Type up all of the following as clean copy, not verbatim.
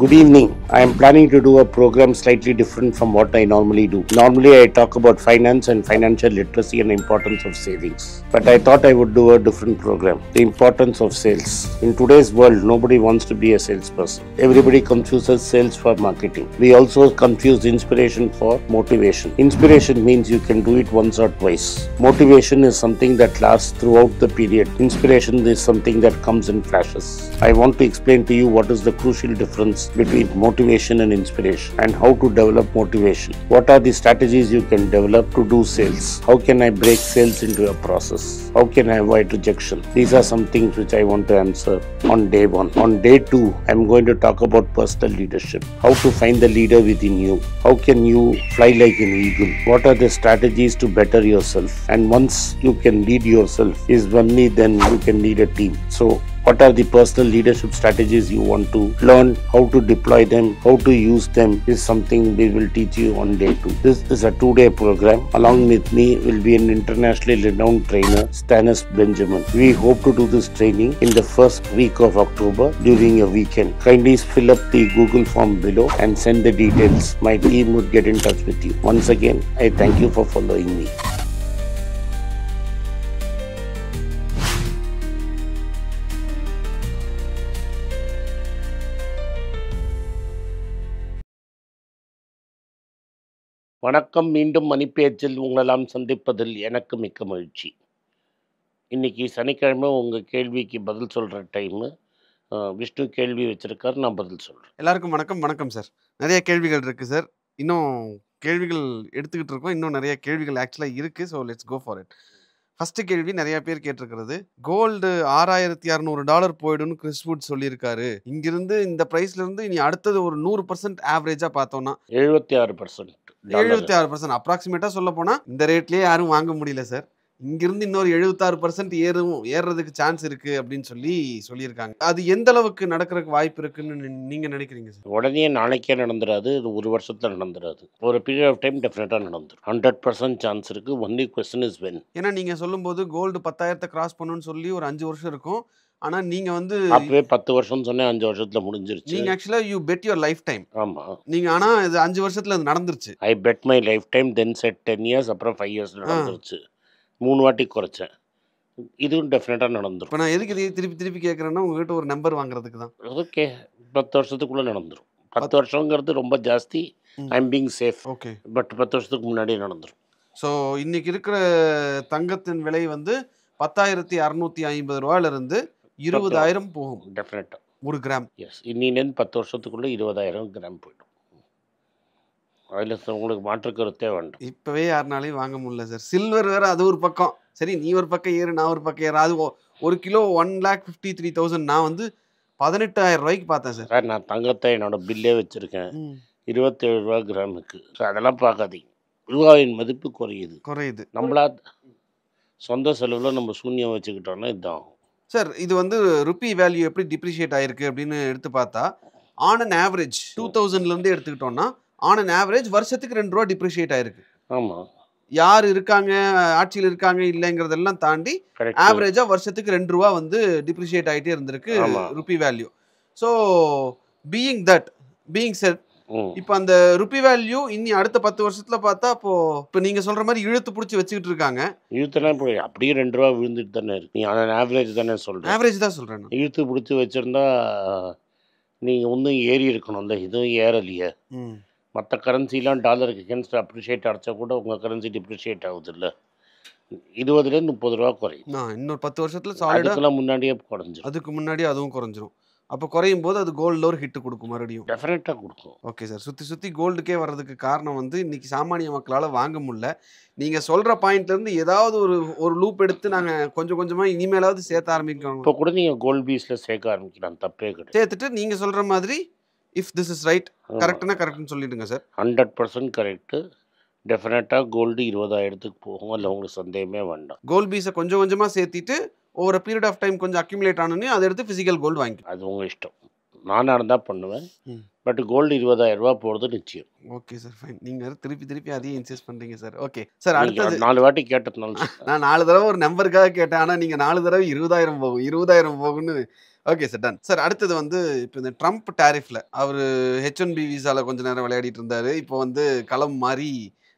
Good evening. I am planning to do a program slightly different from what I normally do. Normally, I talk about finance and financial literacy and the importance of savings. But I thought I would do a different program. The importance of sales. In today's world, nobody wants to be a salesperson. Everybody confuses sales for marketing. We also confuse inspiration for motivation. Inspiration means you can do it once or twice. Motivation is something that lasts throughout the period. Inspiration is something that comes in flashes. I want to explain to you what is the crucial difference between motivation and inspiration and how to develop motivation. What are the strategies you can develop to do sales? How can I break sales into a process? How can I avoid rejection? These are some things which I want to answer on day one. On day two, I'm going to talk about personal leadership. How to find the leader within you. How can you fly like an eagle? What are the strategies to better yourself? And once you can lead yourself, is only then you can lead a team. So what are the personal leadership strategies you want to learn, how to deploy them, how to use them is something we will teach you on day two. This is a 2-day program. Along with me will be an internationally renowned trainer, Stanis Benjamin. We hope to do this training in the first week of October during a weekend. Kindly fill up the Google form below and send the details. My team would get in touch with you. Once again, I thank you for following me. வணக்கம். மீண்டும் மணிப்பேச்சில் உங்களெல்லாம் சந்திப்பதில் எனக்கு மிக்க மகிழ்ச்சி. இன்னைக்கு சனிக்கிழமை உங்கள் கேள்விக்கு பதில் சொல்கிற டைமு. விஷ்ணு கேள்வி வச்சுருக்காரு, நான் பதில் சொல்கிறேன். எல்லாருக்கும் வணக்கம் சார். நிறைய கேள்விகள் இருக்குது சார். இன்னும் கேள்விகள் எடுத்துக்கிட்டு இருக்கோம். இன்னும் நிறைய கேள்விகள் ஆக்சுவலாக இருக்குது. So let's go for it. First கேள்வி நிறைய பேர் கேட்டிருக்கிறது, கோல்டு $6,600 போயிடும்னு கிறிஸ்வுட் சொல்லியிருக்காரு. இங்கிருந்து இந்த ப்ரைஸ்லேருந்து இனி அடுத்தது ஒரு 100% ஆவரேஜாக பார்த்தோன்னா 76% அப்ராக்சிமேட்டாக சொல்ல போனால் இந்த ரேட்லேயே யாரும் வாங்க முடியல சார். இங்கிருந்து இன்னொரு 76% ஏறுறதுக்கு சான்ஸ் இருக்கு அப்படின்னு சொல்லியிருக்காங்க. அது எந்த அளவுக்கு நடக்கிறதுக்கு வாய்ப்பு இருக்குன்னு நீங்க நினைக்கிறீங்க சார்? உடனே நாளைக்கே நடந்துடாது, இது ஒரு வருஷத்துல நடந்துடாது. ஒரு பீரியட் ஆஃப் டைம் டெஃபினட்டாக நடந்துடும். 100% சான்ஸ் இருக்கு. Only question is when. ஏன்னா நீங்க சொல்லும்போது கோல்டு 10,000 கிராஸ் பண்ணணும்னு சொல்லி ஒரு 5 வருஷம் இருக்கும். ஆனா நீங்க வந்து அப்பவே 10 வருஷம் சொன்னேன், 5 வருஷத்துல முடிஞ்சிருச்சு. நீங்க ஆக்சுவலா you bet your lifetime. ஆமா, நீங்க ஆனா இது 5 வருஷத்துல அது நடந்துருச்சு. I bet my lifetime, then set 10 years, அப்புறம் 5 இயர்ஸ் நடந்துருச்சு. 3 வாட்டி குறைச்சேன். இதுவும் டெஃபினட்டாக நடந்துடும். இப்போ நான் எதுக்கு இதை திருப்பி கேட்குறேன்னா உங்ககிட்ட ஒரு நம்பர் வாங்குறதுக்கு தான். ஓகே, 10 வருஷத்துக்குள்ளே நடந்துடும். 10 வருஷங்கிறது ரொம்ப ஜாஸ்தி. I am being safe. Okay, but 10 வருஷத்துக்கு முன்னாடியே நடந்துடும். ஸோ இன்னைக்கு இருக்கிற தங்கத்தின் விலை வந்து 10,650 ரூபாயிலிருந்து 20,000 போகும் டெஃபினட்டாக ஒரு கிராம். எஸ், இன்னிலேருந்து 10 வருஷத்துக்குள்ளே 20,000 கிராம் போய்டும். அதில் உங்களுக்கு மாற்று கருத்தே வேண்டாம். இப்போவே யாருனாலையும் வாங்க முடியல சார். சில்வர் வேறு, அது ஒரு பக்கம். சரி, நீ ஒரு பக்கம் ஏறு, நான் ஒரு பக்கம் ஏறு. அது ஒரு கிலோ 1,53,000. நான் வந்து 18,000 ரூபாய்க்கு பார்த்தேன் சார். சார், நான் தங்கத்தை என்னோட பில்லே வச்சுருக்கேன், 27 ரூபா கிராமுக்கு. ஸோ அதெல்லாம் பார்க்காதீங்க. ரூபாயின் மதிப்பு குறையுது. நம்மளா சொந்த செலவில் நம்ம சூன்யம் வச்சுக்கிட்டோன்னா இதுதான் சார். இது வந்து ருப்பி வேல்யூ எப்படி டிப்ரிஷியேட் ஆயிருக்கு அப்படின்னு எடுத்து பார்த்தா, ஆன் அன் ஆவரேஜ் 2000லேருந்து எடுத்துக்கிட்டோம்னா ஆன் அன் ஆவரேஜ் வருஷத்துக்கு 2 ரூபா டிப்ரிஷியேட் ஆயிருக்கு. ஆமாம், யார் இருக்காங்க, ஆட்சியில் இருக்காங்க இல்லைங்கிறதெல்லாம் தாண்டி ஆவரேஜா வருஷத்துக்கு 2 ரூபா வந்து டிப்ரிஷியேட் ஆகிட்டே இருந்திருக்கு rupee value. So being set, இப்போ அந்த ருப்பி வேல்யூ இன்னி அடுத்த 10 வருஷத்துல பார்த்தா இப்போ நீங்க சொல்ற மாதிரி இழுத்து பிடிச்சி வச்சுக்கிட்டு இருக்காங்க. இழுத்துனா இப்போ அப்படியே 2 ரூபா விழுந்துட்டு தானே இருக்கு. நீ ஆவரேஜ் தானே சொல்கிறேன். ஆவரேஜ் தான் சொல்கிறேன். இழுத்து பிடிச்சி வச்சுருந்தா நீங்கள் ஒன்றும் ஏறி இருக்கணும்ல, இதுவும் ஏறலையே. மற்ற கரன்சிலாம் டாலருக்கு அகேன்ஸ்ட் அப்ரிஷியேட் அடித்தா கூட உங்கள் கரன்சி டிப்ரிஷியேட் ஆகுது இல்லை. 20லேருந்து 30 ரூபா குறையும். இன்னொரு 10 வருஷத்தில் சாலிடாக முன்னாடியே குறைஞ்சிரும். அதுக்கு முன்னாடி அதுவும் குறைஞ்சிரும். அப்போ குறையும் போது அது கோல்டில் ஒரு ஹிட்டு கொடுக்கும், மறுபடியும் டெஃபினட்டாக கொடுக்கும். Okay sir. சுற்றி கோல்டுக்கே வர்றதுக்கு காரணம் வந்து இன்றைக்கி சாமானிய மக்களால் வாங்க முடியல. நீங்கள் சொல்கிற பாயிண்ட்லேருந்து ஏதாவது ஒரு லூப் எடுத்து நாங்கள் கொஞ்சம் கொஞ்சமாக இனிமேலாவது சேர்த்த ஆரம்பிக்கணும். இப்போ கூட நீங்கள் கோல்ட் பீஸில் சேர்க்க ஆரம்பிக்கலாம், தப்பே கிடையாது. சேர்த்துட்டு நீங்கள் சொல்கிற மாதிரி இஃப் திஸ் இஸ் ரைட், கரெக்டுனா கரெக்ட்னு சொல்லிடுங்க சார். 100% கரெக்டு. டெஃபினட்டாக கோல்டு 20,000க்கு போகும், அதில் உங்களுக்கு சந்தேகமே வேண்டாம். கோல்ட் பீஸை கொஞ்சம் கொஞ்சமாக சேர்த்திட்டு ஓவர் பீரியட் ஆஃப் டைம் கொஞ்சம் அக்யூமுலேட் ஆனோன்னே அதை எடுத்து ஃபிசிக்கல் கோல்டு வாங்கி, அது உங்கள் இஷ்டம். நானாக இருந்தால் பண்ணுவேன். பட் கோல்டு 20,000 ரூபா போகிறது நிச்சயம். Okay sir, fine. நீங்கள் திருப்பி அதையே இன்சிஸ்ட் பண்ணுறீங்க சார். ஓகே சார், அடுத்தது 4 வாட்டி கேட்டதுனால நான் 4 தடவை ஒரு நம்பருக்காக கேட்டேன். ஆனால் நீங்கள் 4 தடவை 20,000 போகும் 20,000 போகும்னு ஓகே சார், டன். சார் அடுத்தது வந்து இப்போ இந்த ட்ரம்ப் டாரிஃப்ல அவரு H1B விசால கொஞ்ச நேரம் விளையாடிட்டு இருந்தாரு. இப்போ வந்து களம் மாறி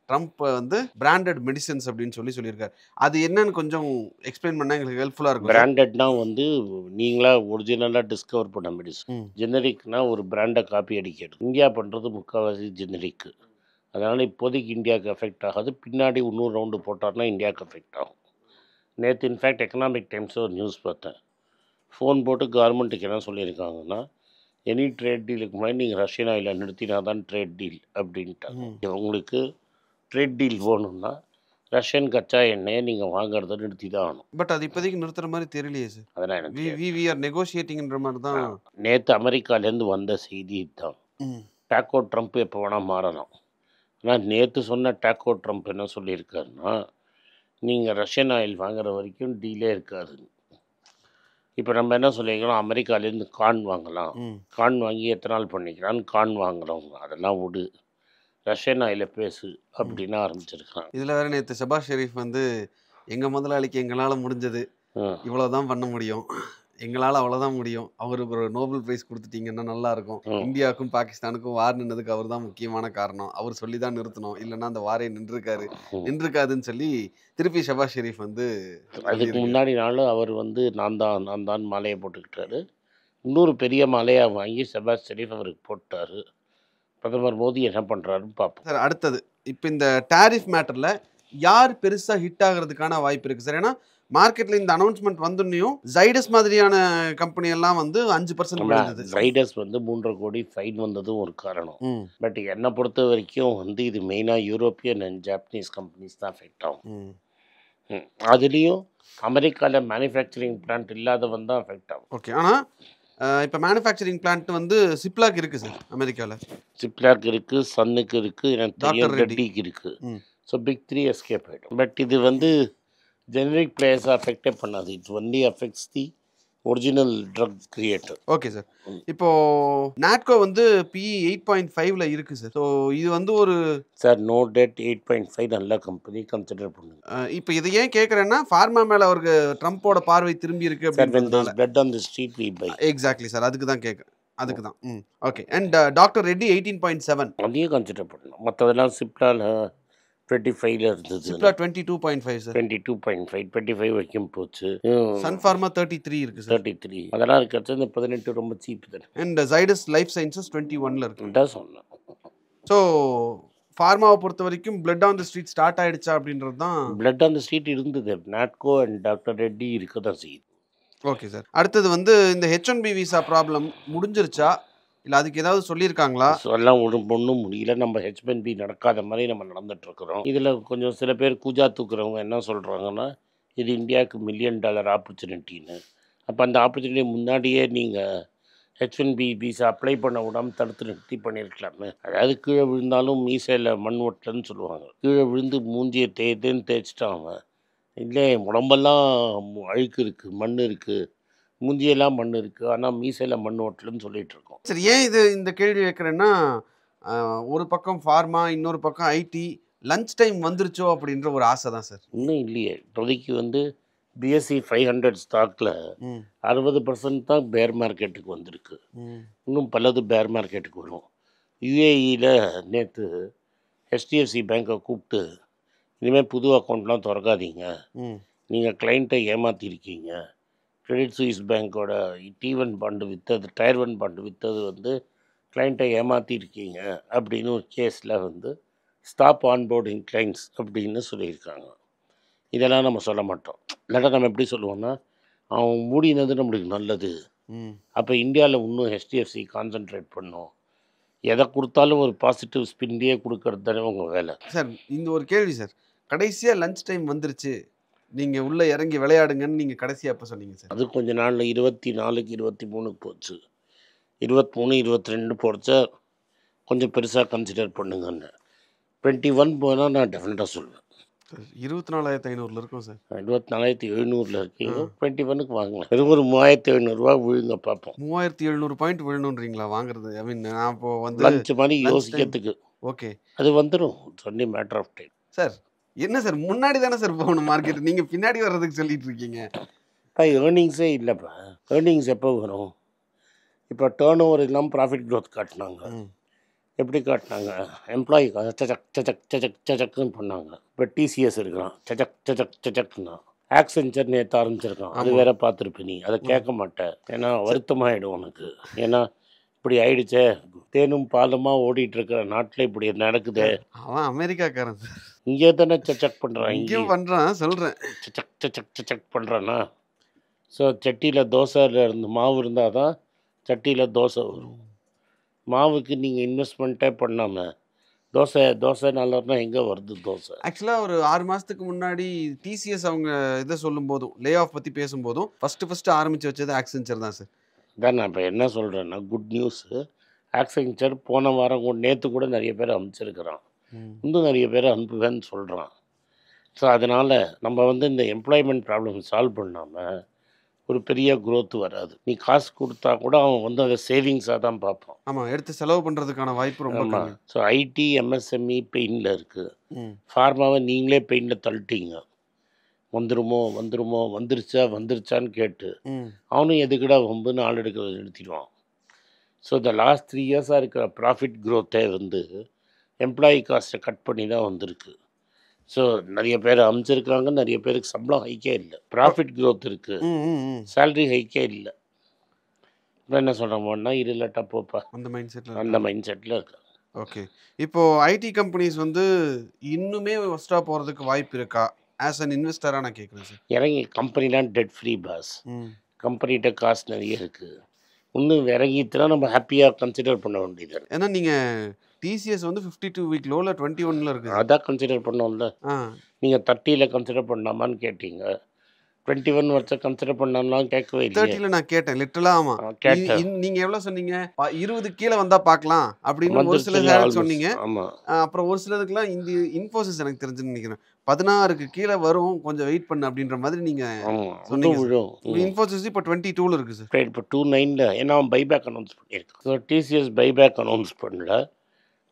ட்ரம்ப் வந்து பிராண்டட் மெடிசின்ஸ் அப்படின்னு சொல்லியிருக்காரு. அது என்னன்னு கொஞ்சம் எக்ஸ்பிளைன் பண்ணா எங்களுக்கு ஹெல்ப்ஃபுல்லா இருக்கும் சார். பிராண்டட்னா வந்து நீங்களா ஒரிஜினலா டிஸ்கவர் பண்ண மெடிசன். ம். ஜெனரிக்னா ஒரு பிராண்டை காப்பி அடிக்கிறது. இந்தியா பண்ணுறது முக்கால்வாசி ஜெனரிக்கு. அதனால் இப்போதைக்கு இந்தியாவுக்கு எஃபெக்ட் ஆகாது. பின்னாடி இன்னொரு ரவுண்டு போட்டார்னா இந்தியாவுக்கு எஃபெக்ட் ஆகும். நேற்று இன்ஃபேக்ட் எக்கனாமிக் டைம்ஸில் ஒரு நியூஸ் பார்த்தேன். ஃபோன் போட்டு கவர்மெண்ட்டுக்கு என்ன சொல்லியிருக்காங்கன்னா, எனி ட்ரேட் டீலுக்கு முன்னாடி நீங்கள் ரஷ்யன் ஆயிலை நிறுத்தினா தான் ட்ரேட் டீல் அப்படின்ட்டாங்க. உங்களுக்கு ட்ரேட் டீல் போகணுன்னா ரஷ்யன் கச்சா எண்ணெயை நீங்கள் வாங்குறத நிறுத்தி தான் ஆகணும். பட் அது இப்போதைக்கு நிறுத்துற மாதிரி தெரியலையே சார். அதெல்லாம் எனக்கு வி ஆர் நெகோஷியேட்டிங்ன்ற மாதிரி தான். நேற்று அமெரிக்காலேருந்து வந்த செய்தி தான். டாக்கோ ட்ரம்ப் எப்போ வேணால் மாறலாம். ஆனால் நேற்று சொன்ன டாக்கோ ட்ரம்ப் என்ன சொல்லியிருக்காருன்னா, நீங்கள் ரஷ்யன் ஆயில் வாங்குற வரைக்கும் டீலே இருக்காது. இப்போ நம்ம என்ன சொல்லியிருக்கிறோம், அமெரிக்காலேருந்து கார்ன் வாங்கலாம், கார்ன் வாங்கி எத்தனால் பண்ணிக்கிறான்னு கார்ன் வாங்குறவங்க அதெல்லாம் விடு, ரஷ்யன் ஆயில பேசு அப்படின்னு ஆரம்பிச்சிருக்காங்க. இதில் வேற நேற்று ஷபாஸ் ஷெரீஃப் வந்து எங்கள் முதலாளிக்கு எங்களால் முடிஞ்சது இவ்வளோதான் பண்ண முடியும், எங்களால் அவ்வளோதான் முடியும், அவருக்கு ஒரு நோபல் பிரைஸ் கொடுத்துட்டீங்கன்னா நல்லா இருக்கும், இந்தியாவுக்கும் பாகிஸ்தானுக்கும் வார் நின்னதுக்கு அவர் தான் முக்கியமான காரணம், அவர் சொல்லி தான் நிறுத்தணும், இல்லைன்னா அந்த வாரே நின்றுக்காதுன்னு சொல்லி திருப்பி ஷபாஸ் ஷெரீஃப் வந்து அதுக்கு முன்னாடி நாள் அவர் வந்து நான் தான் மாலையை போட்டுக்கிட்டாரு. இன்னொரு பெரிய மாலையாக வாங்கி ஷபாஸ் ஷெரீஃப் அவருக்கு போட்டார். பிரதமர் மோடி என்ன பண்ணுறாருன்னு பார்ப்போம் சார். அடுத்தது இப்போ இந்த டாரிஃப் மேட்டரில் யார் பெருசாக ஹிட் ஆகிறதுக்கான வாய்ப்பு இருக்குது சார்? ஏன்னா மார்க்கெட்டில் இந்த அனௌன்ஸ்மெண்ட் வந்துன்னையும் ஜைடஸ் மாதிரியான கம்பெனி எல்லாம் வந்து 5% விழுந்தது. ஜைடஸ் வந்து 3.5 கோடி ஃபைன் வந்ததும் ஒரு காரணம். பட் என்னை பொறுத்த வரைக்கும் வந்து இது மெயினாக யூரோப்பியன் அண்ட் ஜாப்பனீஸ் கம்பெனிஸ் தான் எஃபெக்ட் ஆகும். அதுலேயும் அமெரிக்காவில் மேனுஃபேக்சரிங் பிளான்ட் இல்லாதவன் தான் எஃபெக்ட் ஆகும். ஓகே. ஆனால் இப்போ மேனுஃபேக்சரிங் பிளான்ட் வந்து சிப்லாக் இருக்குது சார் அமெரிக்காவில். சிப்லாக் இருக்குது, சன்னுக்கு இருக்குது, எனக்கு தெரியும் ரெட்டிக்கு இருக்குது. ஸோ பிக் 3 எஸ்கேப் ஆகிடும். பட் இது வந்து ஜெனரிக் பிளேயர்ஸை அஃபெக்டே பண்ணாது. It only affects the original drug creator. Okay sir. இப்போ நாட்கோ வந்து PE 8.5ல இருக்கு சார். ஸோ இது வந்து ஒரு சார் நோ டெட் 8.5 நல்ல கம்பெனி கன்சிடர் பண்ணுங்க. இப்போ இதை ஏன் கேட்குறேன்னா ஃபார்மா மேலே அவருக்கு ட்ரம்ப்போட பார்வை திரும்பி இருக்கு அப்படின்றதுனால blood on the street we buy. Exactly sir, அதுக்கு தான் கேட்குறேன். அதுக்கு தான். ஓகே. அண்ட் டாக்டர் ரெட்டி 18.7 அதையும் கன்சிடர் பண்ணணும். மற்றதெல்லாம் சிப்லால் 25ல இருந்தது. சிப்லா 22.5 சார். 22.5 25 வரைக்கும் போச்சு. சன் ஃபார்மா 33 இருக்கு சார். 33 அதெல்லாம் இருக்கிறது. இந்த 18 ரொம்ப சீப் தானே. அண்ட் ஜைடஸ் லைஃப் சயின்சஸ் 21ல இருக்கு. தான் சொன்னேன். ஸோ ஃபார்மாவை பொறுத்த வரைக்கும் blood on the street start ஆயிடுச்சா அப்படின்றது தான். பிளட் ஆன் தி ஸ்ட்ரீட் இருந்தது. நாட்கோ அண்ட் டாக்டர் ரெட்டி இருக்க தான் செய்யுது. Okay sir. அடுத்தது வந்து இந்த H1B விசா ப்ராப்ளம் முடிஞ்சிருச்சா இல்லை அதுக்கு ஏதாவது சொல்லியிருக்காங்களா? எல்லாம் ஒன்றும் முடியல. நம்ம H1B நடக்காத மாதிரி நம்ம நடந்துகிட்ருக்குறோம். இதில் கொஞ்சம் சில பேர் கூஜா தூக்குறவங்க என்ன சொல்கிறாங்கன்னா, இது இந்தியாவுக்கு $1 மில்லியன் ஆப்பர்ச்சுனிட்டின்னு. அப்போ அந்த ஆப்பர்ச்சுனிட்டி முன்னாடியே நீங்கள் H1B விசா அப்ளை பண்ண விடாமல் தடுத்து நிறுத்தி பண்ணியிருக்கலாமே. அதாவது கீழே விழுந்தாலும் மீசையில் மண் ஒட்டலன்னு சொல்லுவாங்க. கீழே விழுந்து மூஞ்சியை தேய்ச்சிட்டான் அவன். இல்லை உடம்பெல்லாம் அழுக்கு இருக்குது, மண் இருக்குது, மூஞ்சியெல்லாம் மண் இருக்குது, ஆனால் மீசையில் மண் ஓட்டலன்னு சொல்லிட்டு இருக்கோம். சரி, ஏன் இந்த கேள்வி கேட்குறேன்னா, ஒரு பக்கம் ஃபார்மா, இன்னொரு பக்கம் ஐடி, லஞ்ச் டைம் வந்துருச்சோ அப்படின்ற ஒரு ஆசை தான் சார். இன்னும் இல்லையே. இப்போதைக்கு வந்து BSE 500 ஸ்டாக்கில் 60% தான் பேர் மார்க்கெட்டுக்கு வந்திருக்கு. இன்னும் பலது பேர் மார்க்கெட்டுக்கு வரும். UAEயில் நேற்று HDFC பேங்கை கூப்பிட்டு, இனிமேல் புது அக்கௌண்ட்லாம் திறக்காதீங்க, நீங்கள் கிளைண்ட்டை ஏமாற்றிருக்கீங்க, கிரெடிட் சுவிஸ் பேங்கோட T1 பாண்டு விற்றது, டயர் 1 பாண்டு விற்றது வந்து கிளைண்ட்டை ஏமாற்றிருக்கீங்க அப்படின்னு ஒரு கேஸில் வந்து ஸ்டாப் ஆன்போர்டிங் கிளைண்ட்ஸ் அப்படின்னு சொல்லியிருக்காங்க. இதெல்லாம் நம்ம சொல்ல மாட்டோம். இல்லாட்டா நம்ம எப்படி சொல்லுவோம்னா, அவன் மூடினது நம்மளுக்கு நல்லது. அப்போ இந்தியாவில் இன்னும் HDFC கான்சன்ட்ரேட் பண்ணோம். எதை கொடுத்தாலும் ஒரு பாசிட்டிவ் ஸ்பின்லேயே கொடுக்கறது தானே உங்கள் வேலை. சார் இந்த ஒரு கேள்வி சார், கடைசியாக லஞ்ச் டைம் வந்துருச்சு, நீங்கள் உள்ளே இறங்கி விளையாடுங்கன்னு நீங்கள் கடைசியாக எப்போ சொன்னீங்க சார்? அது கொஞ்ச நாளில் 24க்கு 23க்கு போச்சு. 23 22 போச்சா கொஞ்சம் பெருசாக கன்சிடர் பண்ணுங்கன்னு. 21 போனால் நான் டெஃபினட்டாக சொல்லுவேன். 24,500 இருக்கும் சார். 24,700 இருக்கீங்க. 21க்கு வாங்கலாம். வெறும் ஒரு 3,700 விழுங்க பார்ப்போம். 3,700 பாயிண்ட் விழணுன்றீங்களா வாங்குறது? ஐ மீன் நான் இப்போ வந்து லஞ்ச் மாதிரி யோசிக்கிறதுக்கு. ஓகே, அது வந்துடும். Only matter of time. Sir என்ன சார், முன்னாடி தானே சார் போகணும் மார்க்கெட், நீங்கள் பின்னாடி வர்றதுக்கு சொல்லிட்டு இருக்கீங்க. இப்போ ஏர்னிங்ஸே இல்லைப்பா. ஏர்னிங்ஸ் எப்போ வரும்? இப்போ டேர்ன் ஓவர் இல்லாமல் ப்ராஃபிட் க்ரோத் காட்டினாங்க. எப்படி காட்டினாங்க? எம்ப்ளாயி சச்சக் சச்சக் சச்சக் சச்சக்குன்னு பண்ணாங்க. இப்போ டிசிஎஸ் இருக்கிறான், சச்சக் சச்சக் சச்சக்குன்னா. ஆக்சென்ச்சர் நேற்று ஆரம்பிச்சிருக்கான், அது வேற பார்த்துருப்ப நீ. அதை கேட்க மாட்டேன், ஏன்னா வருத்தமாகிடும் உனக்கு. ஏன்னா இப்படி ஆயிடுச்சே, தேனும் பாலுமா ஓடிட்டு இருக்கிற நாட்டில் இப்படி நடக்குது. அவன் அமெரிக்காக்காரன், இங்கே தானே சச்சக் பண்ணுறான், இங்கேயும் பண்ணுறான். சொல்கிறேன், சச்சக் சச்சக் சச்சக் பண்ணுறான்னா. ஸோ சட்டியில் தோசையில் இருந்து மாவு இருந்தால் தான் சட்டியில் தோசை வரும். மாவுக்கு நீங்கள் இன்வெஸ்ட்மெண்ட்டே பண்ணாமல் தோசை நல்லா எங்கே வருது தோசை? ஆக்சுவலாக ஒரு 6 மாதத்துக்கு முன்னாடி டிசிஎஸ் அவங்க இதை சொல்லும் போதும், லே ஆஃப் பற்றி பேசும்போதும் ஃபஸ்ட்டு ஆரம்பித்து வச்சது ஆக்சென்ச்சர் தான் சார். தான் நான் இப்போ என்ன சொல்கிறேன்னா, குட் நியூஸு. ஆக்சென்ச்சர் போன வாரம் கூட, நேற்று கூட நிறைய பேர் அனுப்பிச்சிருக்கிறான், இன்னும் நிறைய பேர் அனுப்புவேன்னு சொல்கிறான். ஸோ அதனால் நம்ம இந்த எம்ப்ளாய்மெண்ட் ப்ராப்ளம் சால்வ் பண்ணாமல் ஒரு பெரிய க்ரோத் வராது. நீ காசு கொடுத்தா கூட அவன் அதை சேவிங்ஸாக தான் பார்ப்பான். ஆமாம், எடுத்து செலவு பண்ணுறதுக்கான வாய்ப்பு ரொம்ப கம்மி. ஸோ ஐடி எம்எஸ்எம்இ பெயினில் இருக்குது. ஃபார்மாவை நீங்களே பெயினில் தள்ளிட்டீங்க. வந்துருச்சான்னு கேட்டு அவனும் எதுக்குடா வம்புன்னு ஆள் எடுக்கிறத நிறுத்திடுவான். ஸோ இந்த லாஸ்ட் 3 இயர்ஸாக இருக்கிற ப்ராஃபிட் க்ரோத்தே எம்ப்ளாயி காஸ்ட்டை கட் பண்ணி தான் வந்திருக்கு. ஸோ நிறைய பேர் அமைச்சிருக்காங்க, நிறைய பேருக்கு சம்பளம் ஹைக்கே இல்லை. ப்ராஃபிட் க்ரோத் இருக்குது, சேல்ரி ஹைக்கே இல்லை. இப்போ என்ன சொல்கிறோம்னா, இல்லாட்டா போப்பா, அந்த மைண்ட் செட்டில் இருக்கு. ஓகே, இப்போது ஐடி கம்பெனிஸ் இன்னுமே ஒஸ்ட்டாக போகிறதுக்கு வாய்ப்பு இருக்கா? ஆஸ் அன் இன்வெஸ்டராக நான் கேட்குறேன் சார். இறங்கி கம்பெனிலாம் டெட் ஃப்ரீ பாஸ். கம்பெனிகிட்ட காசு நிறைய இருக்குது. இன்னும் இறங்கிட்டுனா நம்ம ஹாப்பியாக கன்சிடர் பண்ண வேண்டியது. ஏன்னா நீங்கள் டிசிஎஸ் 52 வீக் லோவில் 21ல் இருக்குது. அதான் கன்சிடர் பண்ணோம்ல. நீங்கள் 30ல் கன்சிடர் பண்ணாமான்னு கேட்டீங்க, 21 வருஷம் கன்சிடர் பண்ணாமலாம் கேட்கவே இல்லை. 30ல் நான் கேட்டேன் லிட்டரலாக. ஆமாம் கேட்டேன். நீங்கள் எவ்வளோ சொன்னீங்க? 20 கீழே வந்தால் பார்க்கலாம் அப்படின்னு ஒரு சில சொன்னீங்க. ஆமாம், அப்புறம் ஒரு சிலதுக்குலாம் இந்த இன்ஃபோசிஸ் எனக்கு தெரிஞ்சுன்னு நினைக்கிறேன் 16க்கு கீழே வரும், கொஞ்சம் வெயிட் பண்ணு அப்படின்ற மாதிரி நீங்கள் சொன்னீங்க. இன்ஃபோசிஸ் இப்போ 22ல் இருக்குது சார். இப்போ 29ல், ஏன்னா அவன் பைபேக் அனௌன்ஸ் பண்ணியிருக்கான். ஸோ டிசிஎஸ் பைபேக் அனௌன்ஸ் பண்ணல.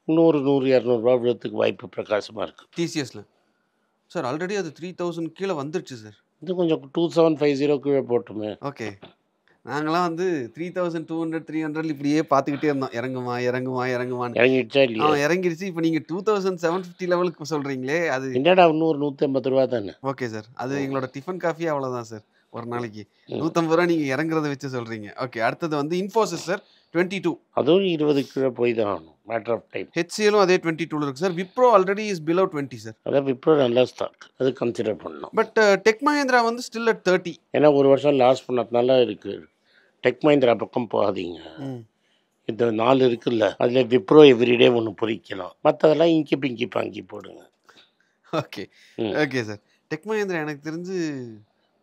100-200 விழுறதுக்கு வாய்ப்பு பிரகாசமாக இருக்குது டிசிஎஸில். சார் ஆல்ரெடி அது 3000 கீழே வந்துருச்சு சார். இது கொஞ்சம் 2750 கீழே போட்டுமே. ஓகே, நாங்களாம் 3200 300 இப்படியே பார்த்துக்கிட்டே இருந்தோம், இறங்குமான்னு. இறங்கிடுச்சா இல்லையா? இறங்கிடுச்சு. இப்போ நீங்கள் 2750 லெவலுக்கு சொல்கிறீங்களே, அது என்னடா 150 ரூபா தானே? ஓகே சார், அது எங்களோட டிஃபன் காஃபி அவ்வளோதான் சார். ஒரு நாளைக்கு 150 ரூபா நீங்கள் இறங்குறத வச்சு சொல்கிறீங்க. ஓகே, அடுத்தது இன்ஃபோசிஸ் சார் 22, அதுவும் 20 கீழே போய் தான் ஆகணும், மேட்டர் ஆஃப் டைம். ஹெச்சிஎலும் அதே 22ல் இருக்குது sir. Wipro already is below 20 sir. அதான் விப்ரோ நல்ல ஸ்டாக், அது கன்சிடர் பண்ணணும். But tech Mahindra still at 30. ஏன்னா ஒரு வருஷம் லாஸ் பண்ணதுனால இருக்குது. டெக் மஹேந்திரா பக்கம் போகாதீங்க. இந்த 4 இருக்குல்ல, அதில் விப்ரோ எவ்ரிடே ஒன்று பொறிக்கலாம், மற்றதெல்லாம் இங்கி பிங்கி பாங்கி போடுங்க. Okay okay sir. Tech Mahindra எனக்கு தெரிஞ்சு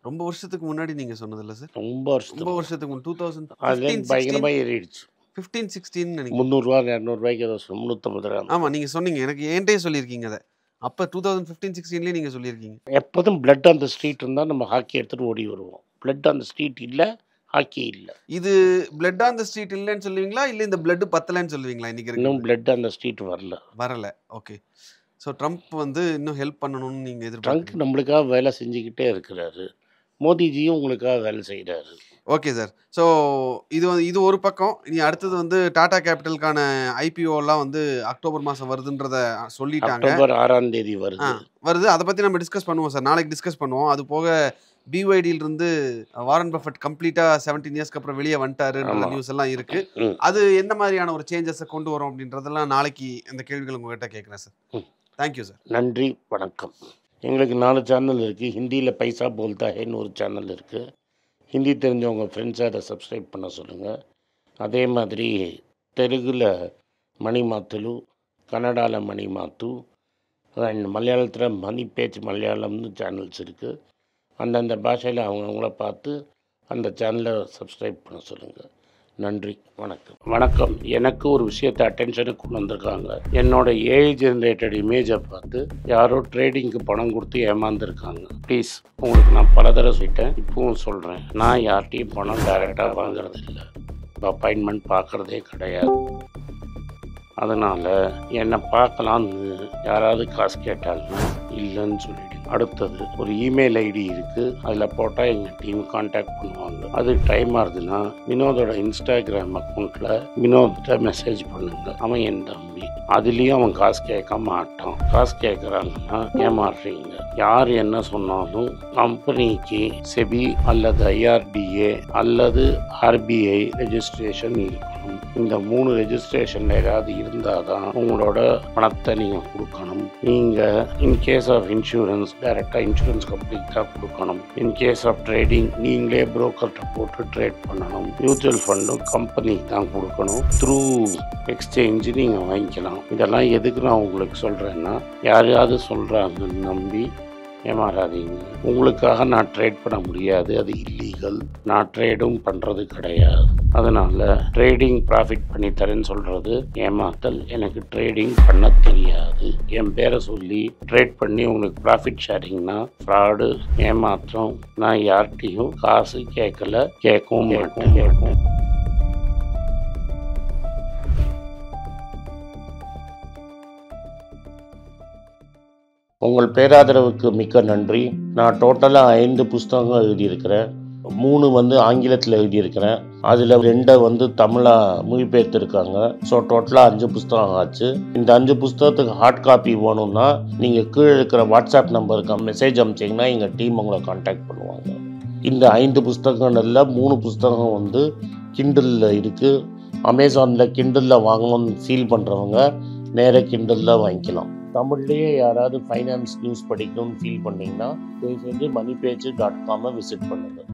ரொம்ப வருஷத்துக்கு முன்னாடி நீங்கள் சொன்னதில்ல சார்? ரொம்ப வருஷத்துக்கு 2015 பயங்கரமாக ஏறிடுச்சு. 15-16 நினைக்கிறேன். 300-200 ரூபாய்க்கு ஏதோ 350 ரூபா. ஆமாம், நீங்கள் சொன்னீங்க, எனக்கு என்கிட்டயே சொல்லியிருக்கீங்க அதை. அப்போ 2015-16லேயே நீங்கள் சொல்லியிருக்கீங்க. எப்போதும் பிளட் அந்த ஸ்ட்ரீட் இருந்தால் நம்ம ஹாக்கி எடுத்துகிட்டு ஓடி வருவோம். பிளட் அந்த ஸ்ட்ரீட் இல்லை, ஹாக்கி இல்லை. இது பிளட் அந்த ஸ்ட்ரீட் இல்லைன்னு சொல்லுவீங்களா, இல்லை இந்த பிளட் பத்தலைன்னு சொல்லுவீங்களா? இன்னைக்கு இன்னும் பிளட் அந்த ஸ்ட்ரீட் வரல. ஓகே, ஸோ ட்ரம்ப் இன்னும் ஹெல்ப் பண்ணணும்னு நீங்கள் ட்ரம்ப் நம்மளுக்காக வேலை செஞ்சுக்கிட்டே இருக்கிறாரு. மோடிஜியும் உங்களுக்காக வேலை செய்கிறாரு. Okay sir. ஸோ இது ஒரு பக்கம். இனி அடுத்தது டாடா கேபிட்டலுக்கான ஐபிஓலாம் அக்டோபர் மாதம் வருதுன்றத சொல்லிட்டாங்க. அக்டோபர் 6ஆம் தேதி வருது. அதை பற்றி நம்ம டிஸ்கஸ் பண்ணுவோம் சார், நாளைக்கு டிஸ்கஸ் பண்ணுவோம். அது போக பிஒய்டியிலிருந்து வாரன் பஃபெட் கம்ப்ளீட்டாக 17 இயர்ஸ்க்கு அப்புறம் வெளியே வந்துட்டாருன்ற நியூஸ் எல்லாம் இருக்குது. அது எந்த மாதிரியான ஒரு சேஞ்சஸை கொண்டு வரும் அப்படின்றதெல்லாம் நாளைக்கு இந்த கேள்விகள் உங்கள்கிட்ட கேட்குறேன் சார். Thank you sir. நன்றி, வணக்கம். எங்களுக்கு 4 சேனல் இருக்குது. ஹிந்தியில் பைசா போல்தா ஹேன்னு ஒரு சேனல் இருக்குது. ஹிந்தி தெரிஞ்சவங்க ஃப்ரெண்ட்ஸை அதை சப்ஸ்கிரைப் பண்ண சொல்லுங்கள். அதே மாதிரி தெலுங்கில் மணி மாத்துலு, கன்னடாவில் மணி மாத்து, அண்ட் மலையாளத்தில் மணி பேச்சு மலையாளம்னு சேனல்ஸ் இருக்குது. அந்தந்த பாஷையில் அவங்கவுங்கள பார்த்து அந்த சேனலை சப்ஸ்கிரைப் பண்ண சொல்லுங்கள். நன்றி, வணக்கம். எனக்கு ஒரு விஷயத்தை அட்டென்ஷனுக்கு கொண்டு வந்திருக்காங்க. என்னோட ஏஐ ஜென்ரேட்டட் இமேஜை பார்த்து யாரோ ட்ரேடிங்க்கு பணம் கொடுத்து ஏமாந்துருக்காங்க. ப்ளீஸ், உங்களுக்கு நான் பல தடவை சொல்லிட்டேன், இப்பவும் சொல்கிறேன், நான் யார்கிட்டையும் பணம் டைரெக்டாக வாங்குறது இல்லை, அப்பாயின்மெண்ட் பார்க்குறதே கிடையாது. அதனால் என்னை பார்க்கலான்னு யாராவது காசு கேட்டாலும் இல்லைன்னு சொல்லிவிடுங்க. அடுத்தது ஒரு இமெயில் ஐடி இருக்குது, அதில் போட்டால் எங்கள் டீம் கான்டாக்ட் பண்ணுவாங்க. அது டைம் ஆகுதுன்னா வினோதோட இன்ஸ்டாகிராம் அக்கௌண்ட்டில் வினோத்தை மெசேஜ் பண்ணுங்க. அவன் என் தம்பி, அதுலேயும் அவன் காசு கேட்க மாட்டான். காசு கேட்குறாங்கன்னா ஏமாறுறீங்க. யார் என்ன சொன்னாலும் கம்பெனிக்கு செபி அல்லது ஐஆர்டிஏ அல்லது ஆர்பிஐ ரெஜிஸ்ட்ரேஷன் இருக்கணும். இந்த 3 ரெஜிஸ்ட்ரேஷன் ஏதாவது இருந்தால் தான் உங்களோட பணத்தை நீங்கள் கொடுக்கணும். நீங்கள் இன்கேஸ் ஆஃப் இன்சூரன்ஸ் டைரெக்டாக இன்சூரன்ஸ் கம்பெனிக்கு தான் கொடுக்கணும். இன்கேஸ் ஆஃப் ட்ரேடிங் நீங்களே புரோக்கர்கிட்ட போட்டு ட்ரேட் பண்ணணும். மியூச்சுவல் ஃபண்டும் கம்பெனிக்கு தான் கொடுக்கணும். த்ரூ எக்ஸ்சேஞ்சு நீங்கள் வாங்கிக்கலாம். இதெல்லாம் எதுக்கு நான் உங்களுக்கு சொல்கிறேன்னா, யாரையாவது சொல்கிறாங்கன்னு நம்பி ஏமாறாதீங்க. உங்களுக்காக நான் ட்ரேட் பண்ண முடியாது, அது இல்லீகல். நான் ட்ரேடும் பண்ணுறது கிடையாது. அதனால் ட்ரேடிங் ப்ராஃபிட் பண்ணி தரேன்னு சொல்கிறது ஏமாத்தல். எனக்கு ட்ரேடிங் பண்ண தெரியாது. என் பேரை சொல்லி ட்ரேட் பண்ணி உங்களுக்கு ப்ராஃபிட் ஷேரிங்னா ஃப்ராடு, ஏமாற்றம். நான் யார்கிட்டையும் காசு கேட்கல, கேட்கவும் மாட்டேன். உங்கள் பேராதரவுக்கு மிக்க நன்றி. நான் டோட்டலாக 5 புஸ்தகங்கள் எழுதியிருக்கிறேன். 3 வந்து ஆங்கிலத்தில் எழுதியிருக்கிறேன். அதில் 2 தமிழாக மொழிபெயர்த்துருக்காங்க. ஸோ டோட்டலாக 5 புஸ்தகம் ஆச்சு. இந்த 5 புஸ்தகத்துக்கு ஹார்ட் காப்பி வேணும்னா நீங்கள் கீழே இருக்கிற வாட்ஸ்அப் நம்பருக்கு மெசேஜ் அனுப்பிச்சிங்கன்னா எங்கள் டீம் உங்களை கான்டாக்ட் பண்ணுவாங்க. இந்த 5 புஸ்தகங்களில் 3 புஸ்தகம் கிண்டலில் இருக்குது. அமேசானில் கிண்டலில் வாங்கணும்னு ஃபீல் பண்ணுறவங்க நேராக கிண்டலில் வாங்கிக்கலாம். தமிழ்லேயே யாராவது ஃபைனான்ஸ் நியூஸ் படிக்கணும்னு ஃபீல் பண்ணிங்கன்னா தயவுசெஞ்சு moneypage.com விசிட் பண்ணுங்கள்.